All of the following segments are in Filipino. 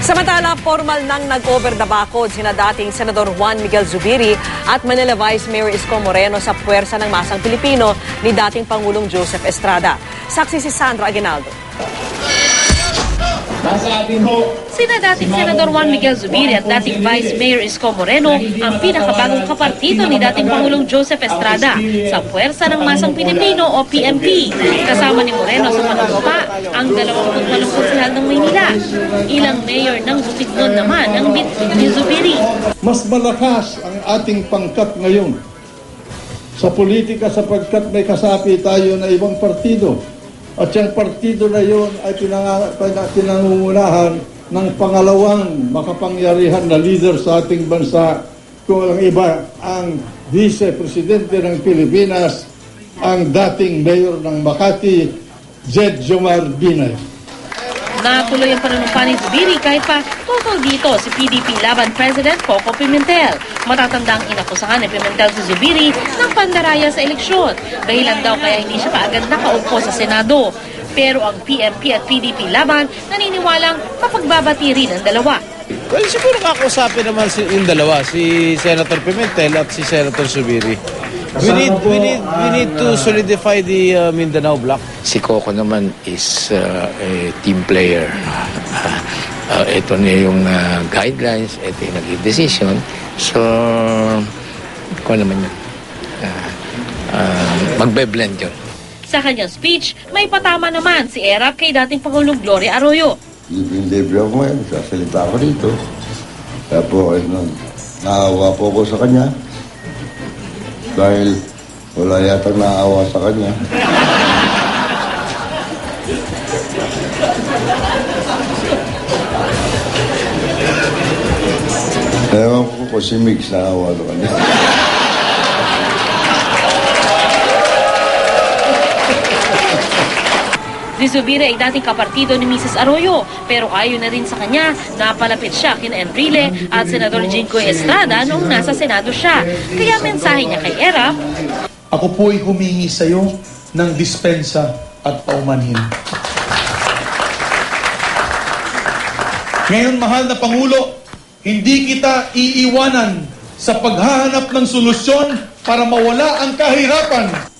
Samantala, formal nang nag-over the bakod sina dating Senador Juan Miguel Zubiri at Manila Vice Mayor Isko Moreno sa puwersa ng Masang Pilipino ni dating Pangulong Joseph Estrada. Saksi si Sandra Aguinaldo. Sina dating Senador Juan Miguel Zubiri at dating Vice Mayor Isko Moreno ang pinakabagong kapartido ni dating Pangulong Joseph Estrada sa Puwersa ng Masang Pilipino o PMP. Kasama ni Moreno sa panunumpa ang 28 konsehal ng Maynila. Ilang mayor ng Bukidnon naman ang bitbit ni Zubiri. Mas malakas ang ating pangkat ngayon sa politika sapagkat may kasapi tayo na ibang partido. At yung partido na yun ay pinangungunahan ng pangalawang makapangyarihan na leader sa ating bansa. Kung walang iba, ang Vice Presidente ng Pilipinas, ang dating Mayor ng Makati, Jed Jomar Binay. Natuloy ang panunumpa ni Zubiri kahit pa totoo dito si PDP Laban President Coco Pimentel. Matatandang inakusahan ni Pimentel si Zubiri ng pandaraya sa eleksyon. Dahilan daw kaya hindi siya kaagad nakaupo sa Senado. Pero ang PMP at PDP Laban naniniwalang mapagbabati rin ang dalawa. Well, siguro kakausapin naman yung dalawa, si Senator Pimentel at si Senator Zubiri. We need to solidify the Mindanao bloc. Si Coco naman is a team player. Ito na yung guidelines, ito yung naging decision. So, ko naman yun. Magbe-blend yun. Sa kanyang speech, may patama naman si Erap kay dating Pangulong Gloria Arroyo. Yung libre ako ngayon, sasalita ako dito. Kaya po, naawa po ako sa kanya. Dahil wala yatang naawa sa kanya. Ewan ko kung si Mix naawa sa kanya. Si Zubiri ay dating kapartido ni Mrs. Arroyo, pero ayon na rin sa kanya, napalapit siya kina Enrile at Senador Jinggoy Estrada noong nasa Senado siya. Kaya mensahe niya kay Erap, ako po'y humingi sa iyo ng dispensa at paumanhin. Ngayon, mahal na Pangulo, hindi kita iiwanan sa paghahanap ng solusyon para mawala ang kahirapan.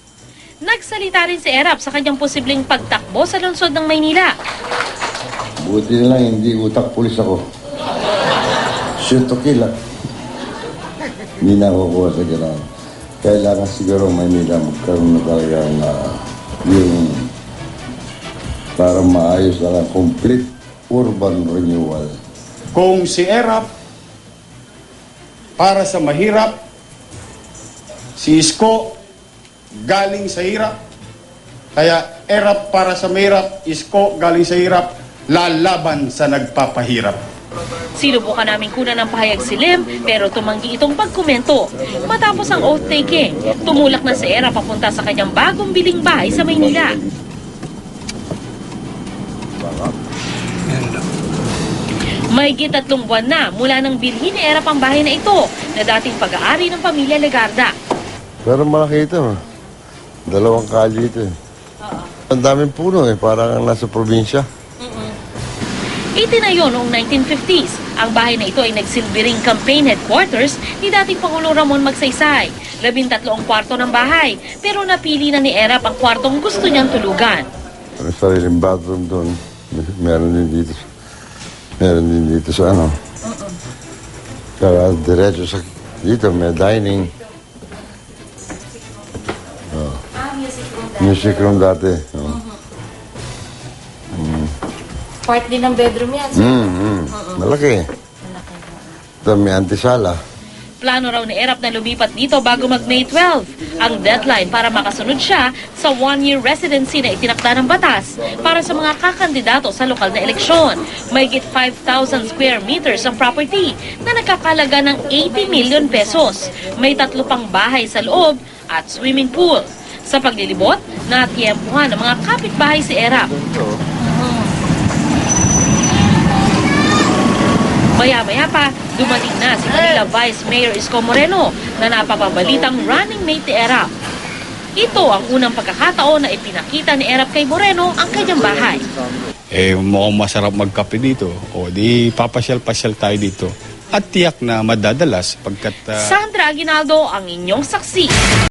nagsalita rin si Erap sa kanyang posibleng pagtakbo sa lungsod ng Maynila. Buti na lang hindi utak pulis ako. Shoot to kill. Hindi na ako kuha sa gano'n. Kailangan siguro Maynila magkaroon na talaga yung para maayos na complete urban renewal. Kung si Erap para sa mahirap, si Isko galing sa hirap, kaya Erap para sa mahirap, Isko galing sa hirap, lalaban sa nagpapahirap. Sinubukan namin kunan ng pahayag si Lim pero tumanggi itong pagkomento. Matapos ang oath-taking, tumulak na si Erap papunta sa kanyang bagong biling bahay sa Maynila. Mahigit 3 buwan na mula nang bilhin ni Erap ang bahay na ito na dating pag-aari ng pamilya Legarda. Pero malaki ito. 2 kalye ito. Ang daming puno parang nasa probinsya. Itinayo noong 1950s. Ang bahay na ito ay nagsilbing campaign headquarters ni dating Pangulong Ramon Magsaysay. 13 ang kwarto ng bahay, pero napili na ni Erap ang kwartong gusto niyang tulugan. May sariling bathroom doon. Meron din dito sa ano. Kaya diretso sa dito may dining. Music room dati. Part din ng bedroom yan. Malaki. Ito may antisala. Plano raw ni Erap na lumipat dito bago mag-May 12. Ang deadline para makasunod siya sa 1-year residency na itinakda ng batas para sa mga kakandidato sa lokal na eleksyon. Mahigit 5,000 square meters ang property na nagkakalaga ng 80 million pesos. May 3 pang bahay sa loob at swimming pool. Sa paglilibot, natiyempuhan ng mga kapitbahay si Erap. Maya-maya pa, dumating na si Manila Vice Mayor Isko Moreno na napapabalitang running mate ni Erap. Ito ang unang pagkakataon na ipinakita ni Erap kay Moreno ang kanyang bahay. mukhang masarap magkape dito. O di papasyal-pasyal tayo dito. At tiyak na madadalas pagkat... Sandra Aguinaldo ang inyong saksi.